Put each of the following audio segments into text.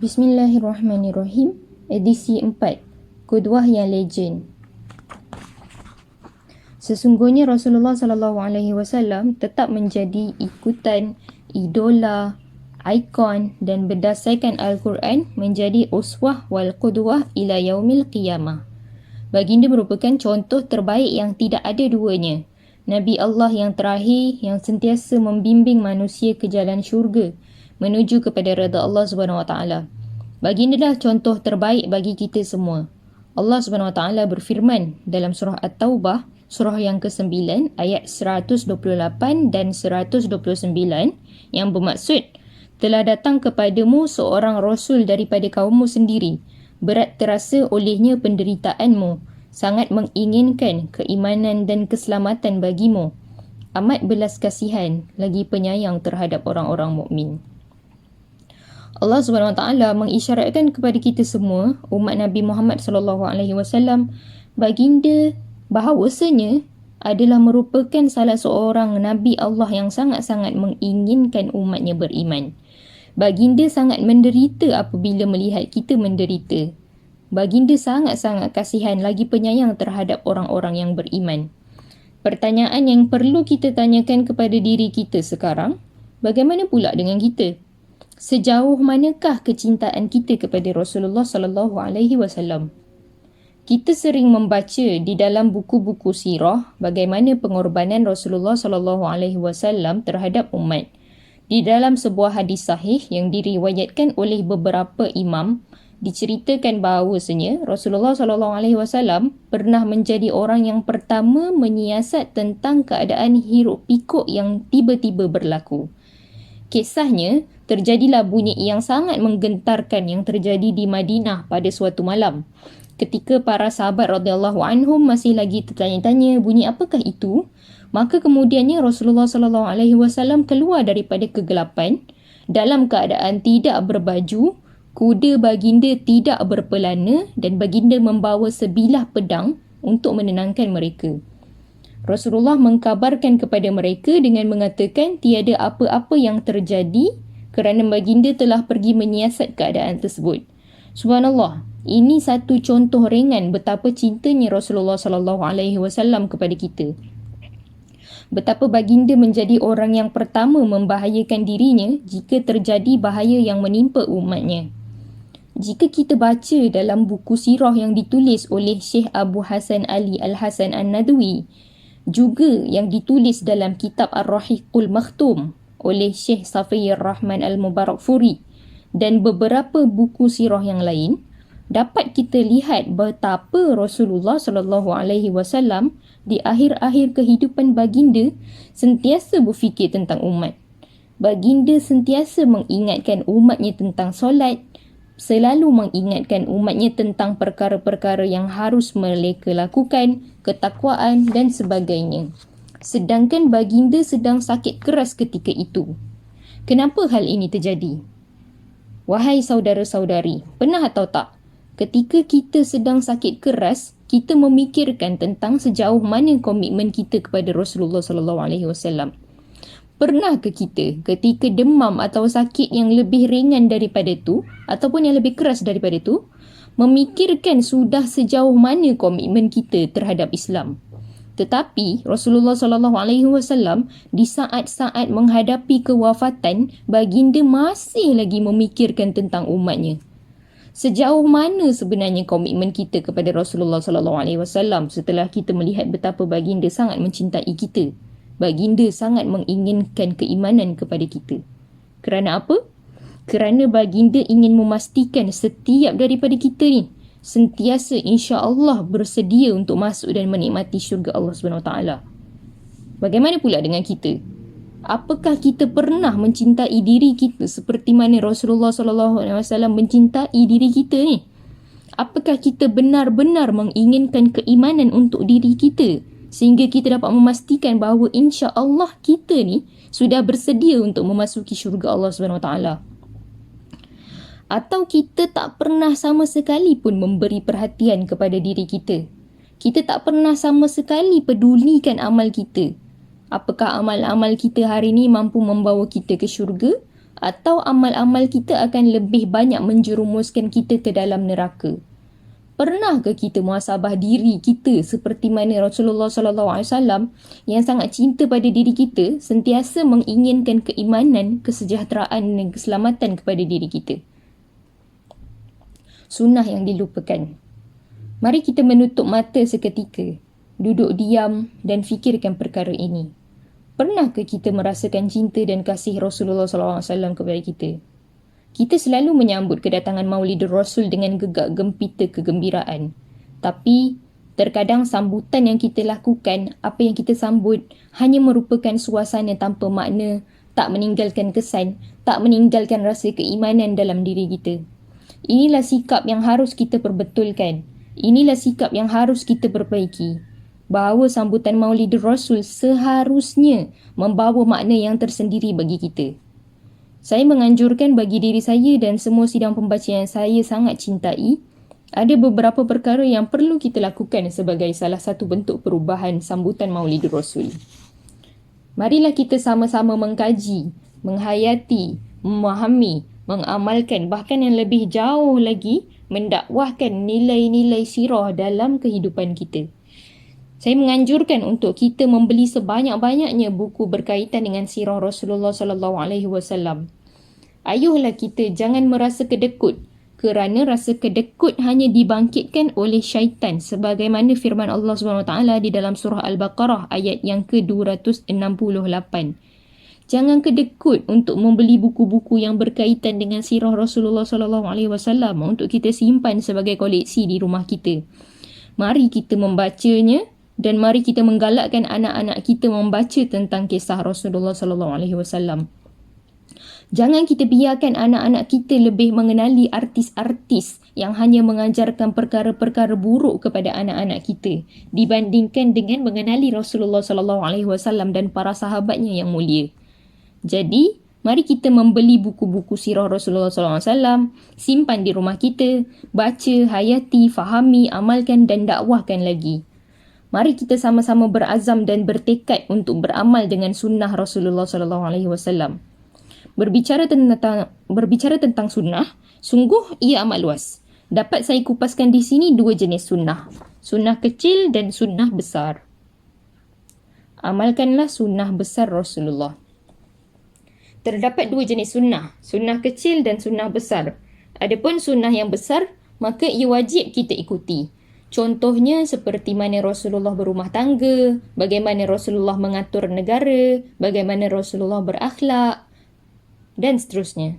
Bismillahirrahmanirrahim. Edisi 4. Qudwah yang legend. Sesungguhnya Rasulullah SAW tetap menjadi ikutan, idola, ikon dan berdasarkan Al-Quran menjadi uswah wal qudwah ila yaumil qiyamah. Baginda merupakan contoh terbaik yang tidak ada duanya. Nabi Allah yang terakhir yang sentiasa membimbing manusia ke jalan syurga menuju kepada redha Allah SWT. Baginda dah contoh terbaik bagi kita semua. Allah SWT berfirman dalam surah At-Taubah, surah yang ke-9 ayat 128 dan 129 yang bermaksud, telah datang kepadamu seorang Rasul daripada kaummu sendiri. Berat terasa olehnya penderitaanmu, sangat menginginkan keimanan dan keselamatan bagimu. Amat belas kasihan lagi penyayang terhadap orang-orang mukmin. Allah SWT mengisyaratkan kepada kita semua, umat Nabi Muhammad SAW, baginda bahawasanya adalah merupakan salah seorang Nabi Allah yang sangat-sangat menginginkan umatnya beriman. Baginda sangat menderita apabila melihat kita menderita. Baginda sangat-sangat kasihan lagi penyayang terhadap orang-orang yang beriman. Pertanyaan yang perlu kita tanyakan kepada diri kita sekarang, bagaimana pula dengan kita? Sejauh manakah kecintaan kita kepada Rasulullah SAW? Kita sering membaca di dalam buku-buku sirah bagaimana pengorbanan Rasulullah SAW terhadap umat. Di dalam sebuah hadis sahih yang diriwayatkan oleh beberapa imam, diceritakan bahawasanya Rasulullah SAW pernah menjadi orang yang pertama menyiasat tentang keadaan hiruk pikuk yang tiba-tiba berlaku. Kisahnya, terjadilah bunyi yang sangat menggentarkan yang terjadi di Madinah pada suatu malam. Ketika para sahabat radhiyallahu anhum masih lagi tertanya-tanya bunyi apakah itu, maka kemudiannya Rasulullah SAW keluar daripada kegelapan dalam keadaan tidak berbaju, kuda baginda tidak berpelana dan baginda membawa sebilah pedang untuk menenangkan mereka. Rasulullah mengkabarkan kepada mereka dengan mengatakan tiada apa-apa yang terjadi kerana baginda telah pergi menyiasat keadaan tersebut. Subhanallah, ini satu contoh ringan betapa cintanya Rasulullah SAW kepada kita. Betapa baginda menjadi orang yang pertama membahayakan dirinya jika terjadi bahaya yang menimpa umatnya. Jika kita baca dalam buku sirah yang ditulis oleh Syekh Abu Hasan Ali Al-Hasan An-Nadwi, juga yang ditulis dalam kitab Ar-Rahiqul Makhtum oleh Syekh Safiyur Rahman Al-Mubarakfuri dan beberapa buku sirah yang lain, dapat kita lihat betapa Rasulullah SAW di akhir-akhir kehidupan baginda sentiasa berfikir tentang umat. Baginda sentiasa mengingatkan umatnya tentang solat, selalu mengingatkan umatnya tentang perkara-perkara yang harus mereka lakukan, ketakwaan dan sebagainya. Sedangkan baginda sedang sakit keras ketika itu. Kenapa hal ini terjadi? Wahai saudara-saudari, pernah atau tak? Ketika kita sedang sakit keras, kita memikirkan tentang sejauh mana komitmen kita kepada Rasulullah SAW. Pernah ke kita ketika demam atau sakit yang lebih ringan daripada itu ataupun yang lebih keras daripada itu, memikirkan sudah sejauh mana komitmen kita terhadap Islam? Tetapi Rasulullah SAW di saat-saat menghadapi kewafatan, baginda masih lagi memikirkan tentang umatnya. Sejauh mana sebenarnya komitmen kita kepada Rasulullah SAW setelah kita melihat betapa baginda sangat mencintai kita? Baginda sangat menginginkan keimanan kepada kita. Kerana apa? Kerana baginda ingin memastikan setiap daripada kita ni sentiasa insya-Allah bersedia untuk masuk dan menikmati syurga Allah SWT. Bagaimana pula dengan kita? Apakah kita pernah mencintai diri kita seperti mana Rasulullah SAW mencintai diri kita ni? Apakah kita benar-benar menginginkan keimanan untuk diri kita sehingga kita dapat memastikan bahawa insya-Allah kita ni sudah bersedia untuk memasuki syurga Allah SWT? Atau kita tak pernah sama sekali pun memberi perhatian kepada diri kita? Kita tak pernah sama sekali pedulikan amal kita? Apakah amal-amal kita hari ini mampu membawa kita ke syurga atau amal-amal kita akan lebih banyak menjerumuskan kita ke dalam neraka? Pernahkah kita muhasabah diri kita seperti mana Rasulullah SAW yang sangat cinta pada diri kita sentiasa menginginkan keimanan, kesejahteraan dan keselamatan kepada diri kita? Sunnah yang dilupakan. Mari kita menutup mata seketika, duduk diam dan fikirkan perkara ini. Pernahkah kita merasakan cinta dan kasih Rasulullah SAW kepada kita? Kita selalu menyambut kedatangan Maulidur Rasul dengan gegak gempita kegembiraan. Tapi, terkadang sambutan yang kita lakukan, apa yang kita sambut, hanya merupakan suasana tanpa makna, tak meninggalkan kesan, tak meninggalkan rasa keimanan dalam diri kita. Inilah sikap yang harus kita perbetulkan. Inilah sikap yang harus kita perbaiki. Bahawa sambutan Maulidur Rasul seharusnya membawa makna yang tersendiri bagi kita. Saya menganjurkan bagi diri saya dan semua sidang pembaca yang saya sangat cintai, ada beberapa perkara yang perlu kita lakukan sebagai salah satu bentuk perubahan sambutan Maulidur Rasul. Marilah kita sama-sama mengkaji, menghayati, memahami, mengamalkan, bahkan yang lebih jauh lagi, mendakwahkan nilai-nilai sirah dalam kehidupan kita. Saya menganjurkan untuk kita membeli sebanyak-banyaknya buku berkaitan dengan sirah Rasulullah SAW. Ayuhlah kita jangan merasa kedekut, kerana rasa kedekut hanya dibangkitkan oleh syaitan sebagaimana firman Allah SWT di dalam surah Al-Baqarah ayat yang ke-268. Jangan kedekut untuk membeli buku-buku yang berkaitan dengan sirah Rasulullah SAW untuk kita simpan sebagai koleksi di rumah kita. Mari kita membacanya dan mari kita menggalakkan anak-anak kita membaca tentang kisah Rasulullah SAW. Jangan kita biarkan anak-anak kita lebih mengenali artis-artis yang hanya mengajarkan perkara-perkara buruk kepada anak-anak kita dibandingkan dengan mengenali Rasulullah SAW dan para sahabatnya yang mulia. Jadi, mari kita membeli buku-buku sirah Rasulullah SAW, simpan di rumah kita, baca, hayati, fahami, amalkan dan dakwahkan lagi. Mari kita sama-sama berazam dan bertekad untuk beramal dengan sunnah Rasulullah SAW. Berbicara tentang sunnah, sungguh ia amat luas. Dapat saya kupaskan di sini dua jenis sunnah. Sunnah kecil dan sunnah besar. Amalkanlah sunnah besar Rasulullah. Terdapat dua jenis sunnah, sunnah kecil dan sunnah besar. Adapun sunnah yang besar, maka ia wajib kita ikuti. Contohnya seperti mana Rasulullah berumah tangga, bagaimana Rasulullah mengatur negara, bagaimana Rasulullah berakhlak, dan seterusnya.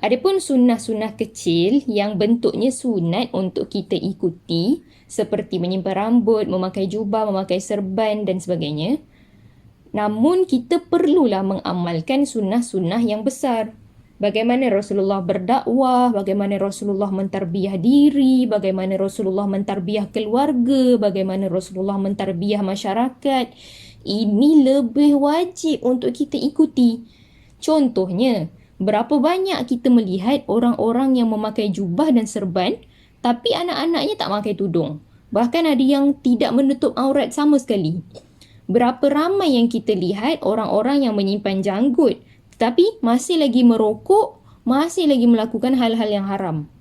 Adapun sunnah-sunnah kecil yang bentuknya sunat untuk kita ikuti, seperti menyimpan rambut, memakai jubah, memakai serban dan sebagainya. Namun kita perlulah mengamalkan sunnah-sunnah yang besar. Bagaimana Rasulullah berdakwah, bagaimana Rasulullah mentarbiah diri, bagaimana Rasulullah mentarbiah keluarga, bagaimana Rasulullah mentarbiah masyarakat. Ini lebih wajib untuk kita ikuti. Contohnya, berapa banyak kita melihat orang-orang yang memakai jubah dan serban, tapi anak-anaknya tak pakai tudung. Bahkan ada yang tidak menutup aurat sama sekali. Berapa ramai yang kita lihat orang-orang yang menyimpan janggut, tetapi masih lagi merokok, masih lagi melakukan hal-hal yang haram.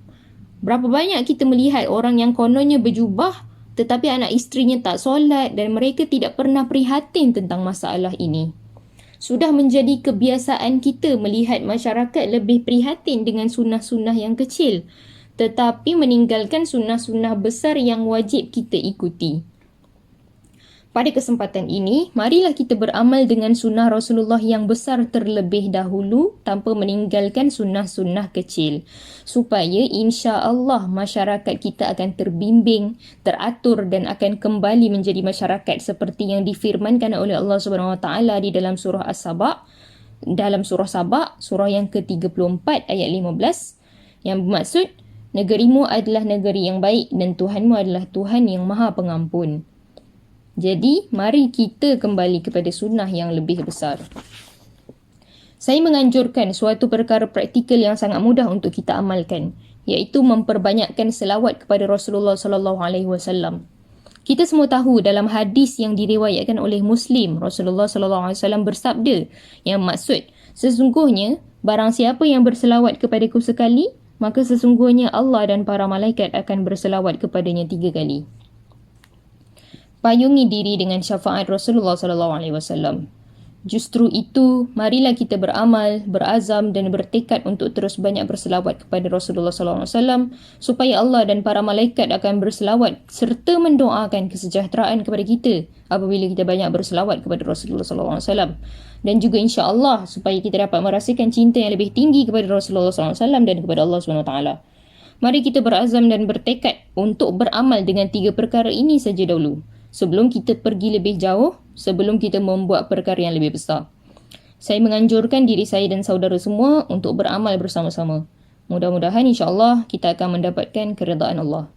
Berapa banyak kita melihat orang yang kononnya berjubah, tetapi anak isterinya tak solat dan mereka tidak pernah prihatin tentang masalah ini. Sudah menjadi kebiasaan kita melihat masyarakat lebih prihatin dengan sunnah-sunnah yang kecil, tetapi meninggalkan sunnah-sunnah besar yang wajib kita ikuti. Pada kesempatan ini, marilah kita beramal dengan sunnah Rasulullah yang besar terlebih dahulu tanpa meninggalkan sunnah-sunnah kecil. Supaya insya-Allah masyarakat kita akan terbimbing, teratur dan akan kembali menjadi masyarakat seperti yang difirmankan oleh Allah SWT di dalam surah As-Saba, dalam surah Saba, surah yang ke-34 ayat 15, yang bermaksud, negerimu adalah negeri yang baik dan Tuhanmu adalah Tuhan yang Maha Pengampun. Jadi, mari kita kembali kepada sunnah yang lebih besar. Saya menganjurkan suatu perkara praktikal yang sangat mudah untuk kita amalkan, iaitu memperbanyakkan selawat kepada Rasulullah SAW. Kita semua tahu dalam hadis yang diriwayatkan oleh Muslim, Rasulullah SAW bersabda, yang maksud, sesungguhnya Barang siapa yang berselawat kepadaku sekali, maka sesungguhnya Allah dan para malaikat akan berselawat kepadanya 3 kali. Payungi diri dengan syafaat Rasulullah SAW. Justru itu, marilah kita beramal, berazam dan bertekad untuk terus banyak berselawat kepada Rasulullah SAW supaya Allah dan para malaikat akan berselawat serta mendoakan kesejahteraan kepada kita apabila kita banyak berselawat kepada Rasulullah SAW. Dan juga insya-Allah supaya kita dapat merasakan cinta yang lebih tinggi kepada Rasulullah SAW dan kepada Allah SWT. Mari kita berazam dan bertekad untuk beramal dengan 3 perkara ini saja dahulu, sebelum kita pergi lebih jauh, sebelum kita membuat perkara yang lebih besar. Saya menganjurkan diri saya dan saudara semua untuk beramal bersama-sama. Mudah-mudahan insya-Allah kita akan mendapatkan keredaan Allah.